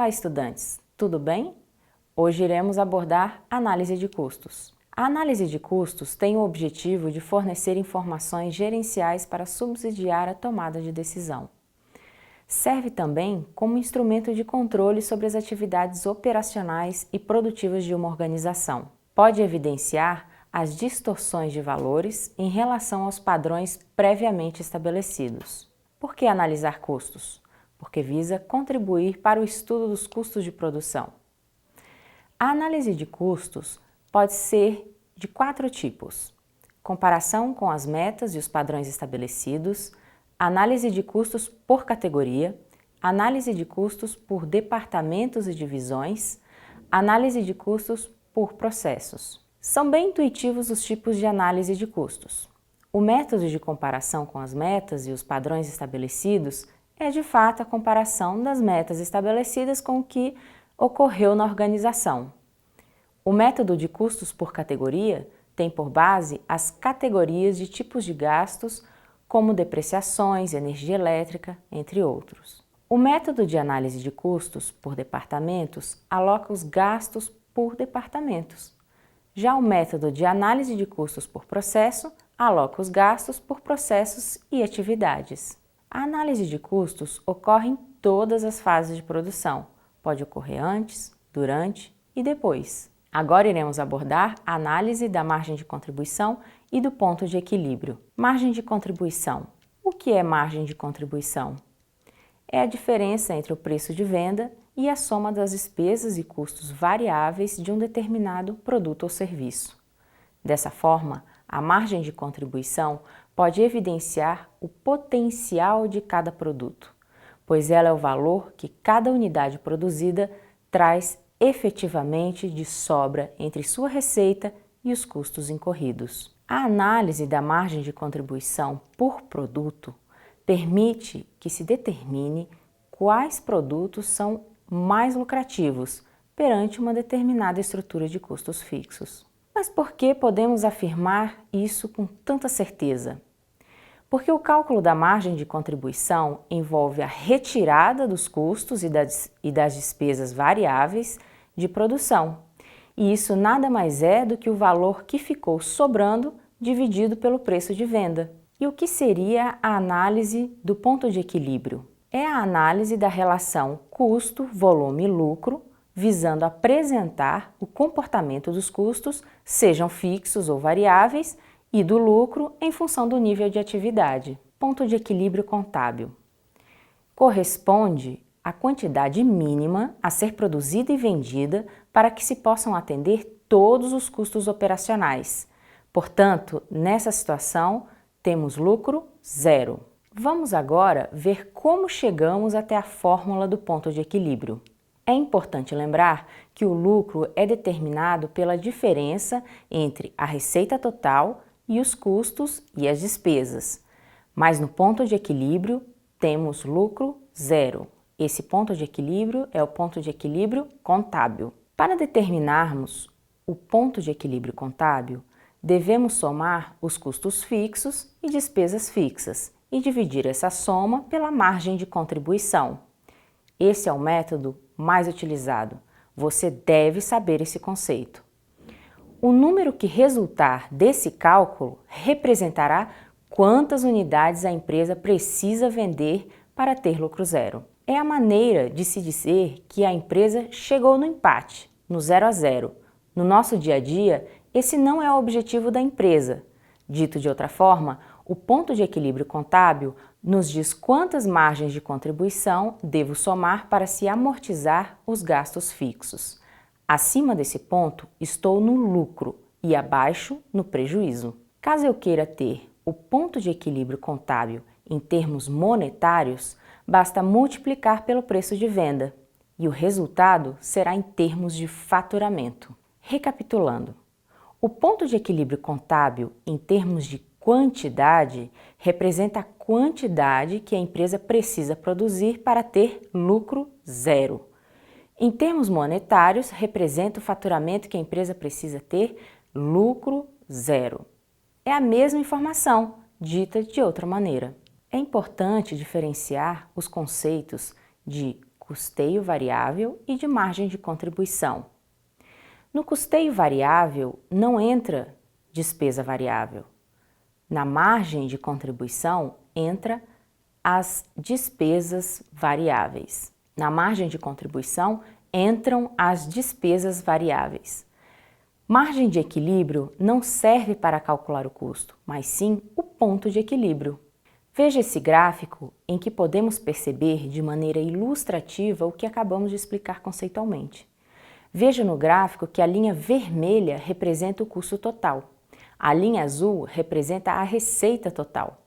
Olá, estudantes! Tudo bem? Hoje iremos abordar análise de custos. A análise de custos tem o objetivo de fornecer informações gerenciais para subsidiar a tomada de decisão. Serve também como instrumento de controle sobre as atividades operacionais e produtivas de uma organização. Pode evidenciar as distorções de valores em relação aos padrões previamente estabelecidos. Por que analisar custos? Porque visa contribuir para o estudo dos custos de produção. A análise de custos pode ser de 4 tipos: comparação com as metas e os padrões estabelecidos, análise de custos por categoria, análise de custos por departamentos e divisões, análise de custos por processos. São bem intuitivos os tipos de análise de custos. O método de comparação com as metas e os padrões estabelecidos é de fato a comparação das metas estabelecidas com o que ocorreu na organização. O método de custos por categoria tem por base as categorias de tipos de gastos, como depreciações, energia elétrica, entre outros. O método de análise de custos por departamentos aloca os gastos por departamentos. Já o método de análise de custos por processo aloca os gastos por processos e atividades. A análise de custos ocorre em todas as fases de produção. Pode ocorrer antes, durante e depois. Agora iremos abordar a análise da margem de contribuição e do ponto de equilíbrio. Margem de contribuição. O que é margem de contribuição? É a diferença entre o preço de venda e a soma das despesas e custos variáveis de um determinado produto ou serviço. Dessa forma, a margem de contribuição pode evidenciar o potencial de cada produto, pois ela é o valor que cada unidade produzida traz efetivamente de sobra entre sua receita e os custos incorridos. A análise da margem de contribuição por produto permite que se determine quais produtos são mais lucrativos perante uma determinada estrutura de custos fixos. Mas por que podemos afirmar isso com tanta certeza? Porque o cálculo da margem de contribuição envolve a retirada dos custos e das despesas variáveis de produção. E isso nada mais é do que o valor que ficou sobrando dividido pelo preço de venda. E o que seria a análise do ponto de equilíbrio? É a análise da relação custo, volume e lucro, visando apresentar o comportamento dos custos, sejam fixos ou variáveis, e do lucro em função do nível de atividade. Ponto de equilíbrio contábil. Corresponde à quantidade mínima a ser produzida e vendida para que se possam atender todos os custos operacionais. Portanto, nessa situação, temos lucro zero. Vamos agora ver como chegamos até a fórmula do ponto de equilíbrio. É importante lembrar que o lucro é determinado pela diferença entre a receita total e os custos e as despesas. Mas no ponto de equilíbrio temos lucro zero. Esse ponto de equilíbrio é o ponto de equilíbrio contábil. Para determinarmos o ponto de equilíbrio contábil, devemos somar os custos fixos e despesas fixas e dividir essa soma pela margem de contribuição. Esse é o método mais utilizado. Você deve saber esse conceito. O número que resultar desse cálculo representará quantas unidades a empresa precisa vender para ter lucro zero. É a maneira de se dizer que a empresa chegou no empate, no 0 a 0. No nosso dia a dia, esse não é o objetivo da empresa. Dito de outra forma, o ponto de equilíbrio contábil nos diz quantas margens de contribuição devo somar para se amortizar os gastos fixos. Acima desse ponto, estou no lucro e abaixo, no prejuízo. Caso eu queira ter o ponto de equilíbrio contábil em termos monetários, basta multiplicar pelo preço de venda e o resultado será em termos de faturamento. Recapitulando, o ponto de equilíbrio contábil em termos de quantidade representa a quantidade que a empresa precisa produzir para ter lucro zero. Em termos monetários, representa o faturamento que a empresa precisa ter, lucro zero. É a mesma informação, dita de outra maneira. É importante diferenciar os conceitos de custeio variável e de margem de contribuição. No custeio variável não entra despesa variável. Na margem de contribuição entra as despesas variáveis. Na margem de contribuição entram as despesas variáveis. Margem de equilíbrio não serve para calcular o custo, mas sim o ponto de equilíbrio. Veja esse gráfico em que podemos perceber de maneira ilustrativa o que acabamos de explicar conceitualmente. Veja no gráfico que a linha vermelha representa o custo total. A linha azul representa a receita total.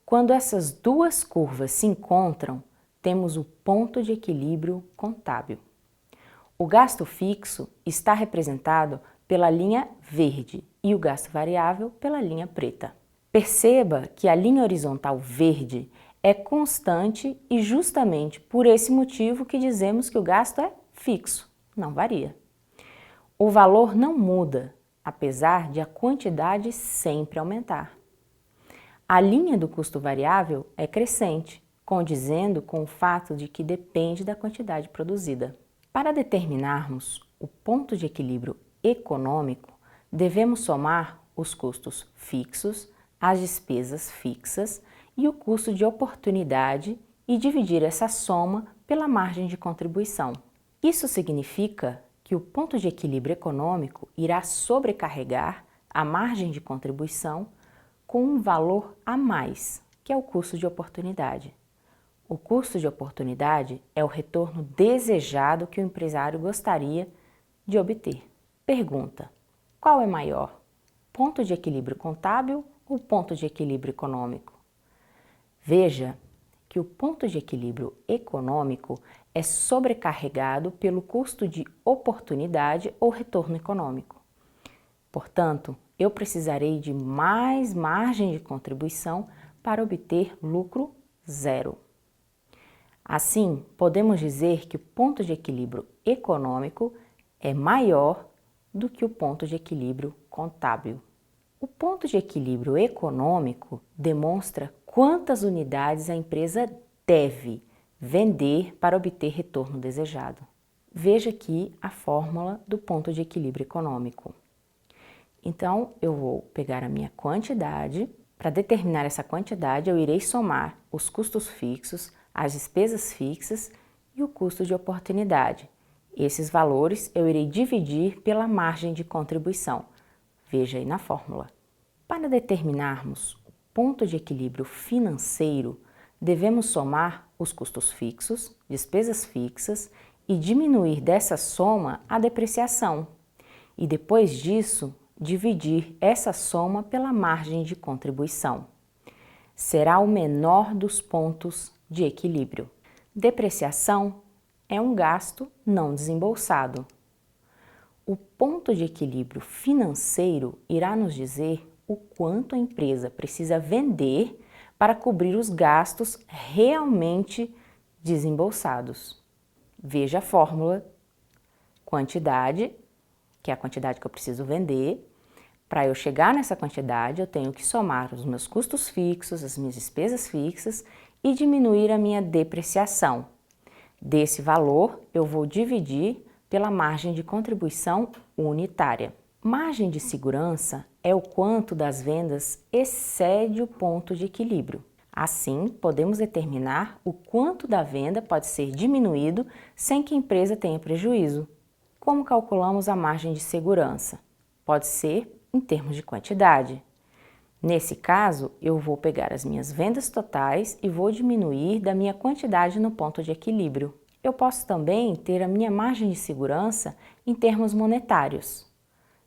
Quando essas duas curvas se encontram, temos o ponto de equilíbrio contábil. O gasto fixo está representado pela linha verde e o gasto variável pela linha preta. Perceba que a linha horizontal verde é constante e justamente por esse motivo que dizemos que o gasto é fixo, não varia. O valor não muda, apesar de a quantidade sempre aumentar. A linha do custo variável é crescente, condizendo com o fato de que depende da quantidade produzida. Para determinarmos o ponto de equilíbrio econômico, devemos somar os custos fixos, as despesas fixas e o custo de oportunidade e dividir essa soma pela margem de contribuição. Isso significa que o ponto de equilíbrio econômico irá sobrecarregar a margem de contribuição com um valor a mais, que é o custo de oportunidade. O custo de oportunidade é o retorno desejado que o empresário gostaria de obter. Pergunta: qual é maior? Ponto de equilíbrio contábil ou ponto de equilíbrio econômico? Veja que o ponto de equilíbrio econômico é sobrecarregado pelo custo de oportunidade ou retorno econômico. Portanto, eu precisarei de mais margem de contribuição para obter lucro zero. Assim, podemos dizer que o ponto de equilíbrio econômico é maior do que o ponto de equilíbrio contábil. O ponto de equilíbrio econômico demonstra quantas unidades a empresa deve vender para obter retorno desejado. Veja aqui a fórmula do ponto de equilíbrio econômico. Então, eu vou pegar a minha quantidade. Para determinar essa quantidade, eu irei somar os custos fixos, as despesas fixas e o custo de oportunidade. Esses valores eu irei dividir pela margem de contribuição. Veja aí na fórmula. Para determinarmos o ponto de equilíbrio financeiro, devemos somar os custos fixos, despesas fixas e diminuir dessa soma a depreciação. E depois disso, dividir essa soma pela margem de contribuição. Será o menor dos pontos de equilíbrio. Depreciação é um gasto não desembolsado. O ponto de equilíbrio financeiro irá nos dizer o quanto a empresa precisa vender para cobrir os gastos realmente desembolsados. Veja a fórmula: quantidade, que é a quantidade que eu preciso vender. Para eu chegar nessa quantidade, eu tenho que somar os meus custos fixos, as minhas despesas fixas e diminuir a minha depreciação. Desse valor, eu vou dividir pela margem de contribuição unitária. Margem de segurança é o quanto das vendas excede o ponto de equilíbrio. Assim, podemos determinar o quanto da venda pode ser diminuído sem que a empresa tenha prejuízo. Como calculamos a margem de segurança? Pode ser em termos de quantidade. Nesse caso, eu vou pegar as minhas vendas totais e vou diminuir da minha quantidade no ponto de equilíbrio. Eu posso também ter a minha margem de segurança em termos monetários.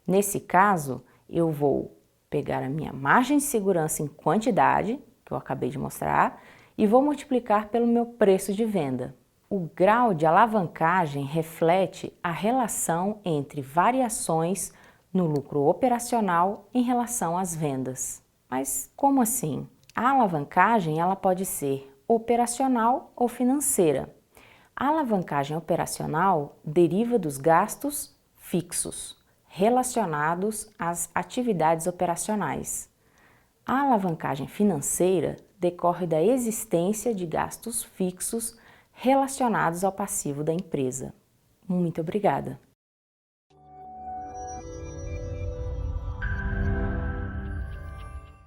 Nesse caso, eu vou pegar a minha margem de segurança em quantidade, que eu acabei de mostrar, e vou multiplicar pelo meu preço de venda. O grau de alavancagem reflete a relação entre variações no lucro operacional em relação às vendas. Mas como assim? A alavancagem ela pode ser operacional ou financeira. A alavancagem operacional deriva dos gastos fixos relacionados às atividades operacionais. A alavancagem financeira decorre da existência de gastos fixos relacionados ao passivo da empresa. Muito obrigada!